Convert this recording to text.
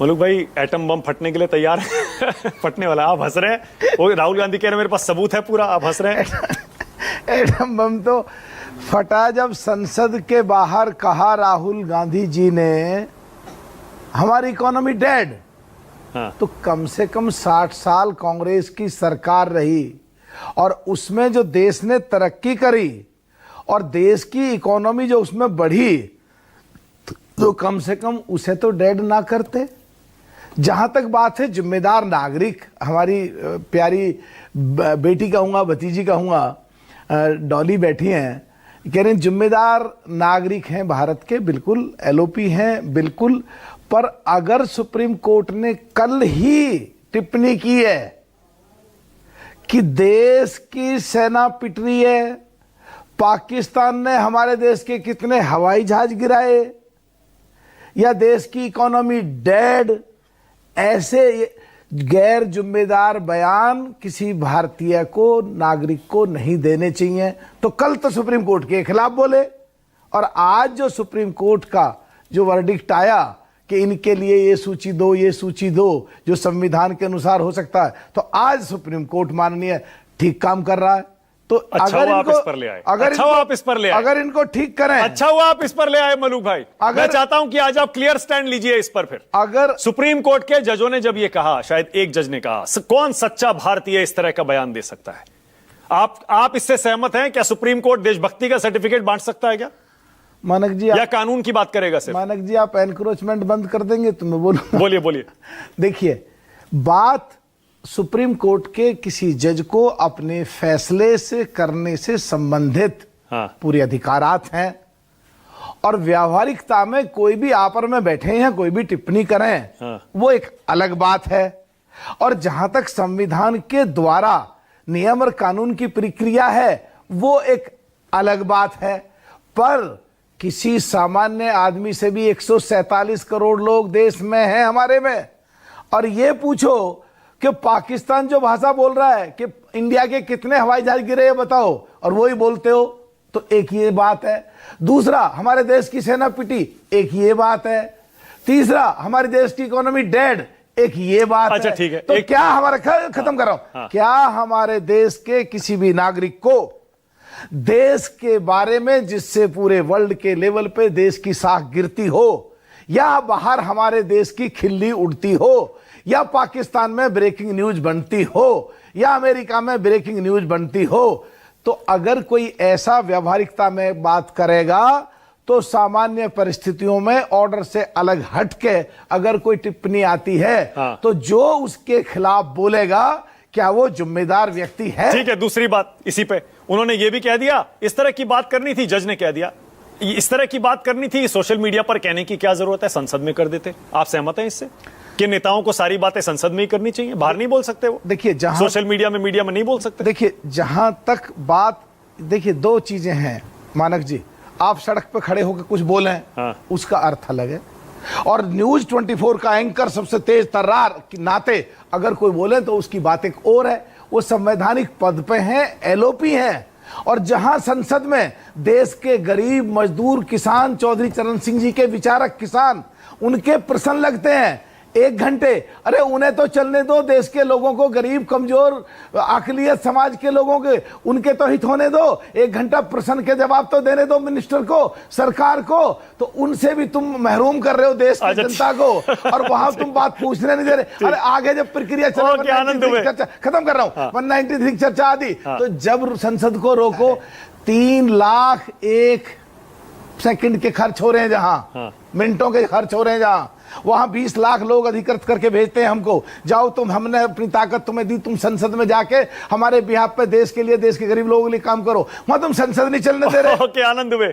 मलूक भाई atom bomb फटने के लिए तैयार है फटने वाला। आप हंस रहे हैं, वो राहुल गांधी कह रहे हैं मेरे पास सबूत है पूरा, आप हंस रहे हैं। एटम बम तो फटा जब संसद के बाहर कहा राहुल गांधी जी ने हमारी इकोनॉमी डेड। हाँ। तो कम से कम 60 साल कांग्रेस की सरकार रही और उसमें जो देश ने तरक्की करी और देश की इकोनॉमी जो उसमें बढ़ी, तो कम से कम उसे तो डेड ना करते। जहां तक बात है जिम्मेदार नागरिक, हमारी प्यारी बेटी कहूँगा, भतीजी कहूँगा, डॉली बैठी हैं, कह रहे हैं जिम्मेदार नागरिक हैं भारत के, बिल्कुल एलओपी हैं बिल्कुल। पर अगर सुप्रीम कोर्ट ने कल ही टिप्पणी की है कि देश की सेना पिट रही है, पाकिस्तान ने हमारे देश के कितने हवाई जहाज गिराए, या देश की इकोनॉमी डेड, ऐसे गैर जिम्मेदार बयान किसी भारतीय को, नागरिक को नहीं देने चाहिए। तो कल तो सुप्रीम कोर्ट के खिलाफ बोले, और आज जो सुप्रीम कोर्ट का जो वर्डिक्ट आया कि इनके लिए ये सूची दो, ये सूची दो, जो संविधान के अनुसार हो सकता है, तो आज सुप्रीम कोर्ट माननीय ठीक काम कर रहा है। तो अच्छा अगर आप इनको, इस पर ले आए, अगर अच्छा इनको, आप इस पर ले आए, अगर इनको ठीक करें, अच्छा हुआ आप इस पर ले आए मलूक भाई। मैं चाहता हूं कि आज आप क्लियर स्टैंड लीजिए इस पर। फिर अगर सुप्रीम कोर्ट के जजों ने जब ये कहा, शायद एक जज ने कहा, कौन सच्चा भारतीय इस तरह का बयान दे सकता है? आप इससे सहमत हैं? क्या सुप्रीम कोर्ट देशभक्ति का सर्टिफिकेट बांट सकता है क्या? मानक जी, या कानून की बात करेगा सिर्फ? मानक जी, आप एनक्रोचमेंट बंद कर देंगे तो मैं बोलूं। बोलिए बोलिए। देखिए, बात सुप्रीम कोर्ट के किसी जज को अपने फैसले से करने से संबंधित पूरे अधिकारात हैं, और व्यावहारिकता में कोई भी आपस में बैठे हैं, कोई भी टिप्पणी करें, वो एक अलग बात है। और जहां तक संविधान के द्वारा नियम और कानून की प्रक्रिया है, वो एक अलग बात है। पर किसी सामान्य आदमी से भी 147 करोड़ लोग देश में हैं हमारे में, और ये पूछो कि पाकिस्तान जो भाषा बोल रहा है कि इंडिया के कितने हवाई जहाज गिरे ये बताओ, और वही बोलते हो, तो एक ये बात है। दूसरा, हमारे देश की सेना पिटी, एक ये बात है। तीसरा, हमारे देश की इकोनॉमी डेड, एक ये बात अच्छा, है। ठीक है। तो क्या हमारा खत्म कर रहा हूं, क्या हमारे देश के किसी भी नागरिक को देश के बारे में, जिससे पूरे वर्ल्ड के लेवल पे देश की साख गिरती हो, या बाहर हमारे देश की खिल्ली उड़ती हो, या पाकिस्तान में ब्रेकिंग न्यूज बनती हो, या अमेरिका में ब्रेकिंग न्यूज बनती हो, तो अगर कोई ऐसा व्यवहारिकता में बात करेगा, तो सामान्य परिस्थितियों में ऑर्डर से अलग हटके अगर कोई टिप्पणी आती है, तो जो उसके खिलाफ बोलेगा, क्या वो जिम्मेदार व्यक्ति है? ठीक है। दूसरी बात इसी पे, उन्होंने ये भी कह दिया, इस तरह की बात करनी थी, जज ने कह दिया इस तरह की बात करनी थी, सोशल मीडिया पर कहने की क्या जरूरत है, संसद में कर देते। आप सहमत हैं इससे कि नेताओं को सारी बातें संसद में ही करनी चाहिए, बाहर नहीं बोल सकते वो? देखिए, जहां सोशल मीडिया में नहीं बोल सकते। देखिए, जहां तक बात, देखिए, दो चीजें हैं मानक जी। आप सड़क पे खड़े होकर कुछ बोलें, उसका अर्थ अलग है, और न्यूज 24 का एंकर सबसे तेज तर्रार के नाते अगर कोई बोले तो उसकी बात एक और है। वो संवैधानिक पद पे हैं, एलओपी हैं, और जहां संसद में देश के गरीब मजदूर किसान, चौधरी चरण सिंह जी के विचारक किसान, उनके प्रश्न लगते हैं 1 घंटे, अरे उन्हें तो चलने दो, देश के लोगों को, गरीब कमजोर अकलियत समाज के लोगों के, उनके तो हित होने दो, 1 घंटा प्रश्न के जवाब तो देने दो मिनिस्टर को, सरकार को। तो उनसे भी तुम महरूम कर रहे हो देश की जनता को, और वहां तुम बात पूछने नहीं दे रहे। अरे आगे जब प्रक्रिया चर्चा खत्म कर रहा हूं, 193 चर्चा आदि, तो जब संसद को रोको, 3 लाख 1 सेकंड के खर्च हो रहे हैं, जहां मिनटों के खर्च हो रहे हैं, जहां वहां 20 लाख लोग अधिकृत करके भेजते हैं हमको, जाओ तुम, हमने अपनी ताकत तुम्हें दी, तुम संसद में जाके हमारे बिहाफ पे, देश के लिए, देश के गरीब लोगों के लिए काम करो। वहां तुम संसद नहीं चलने दे रहे। ओके, आनंद हुए।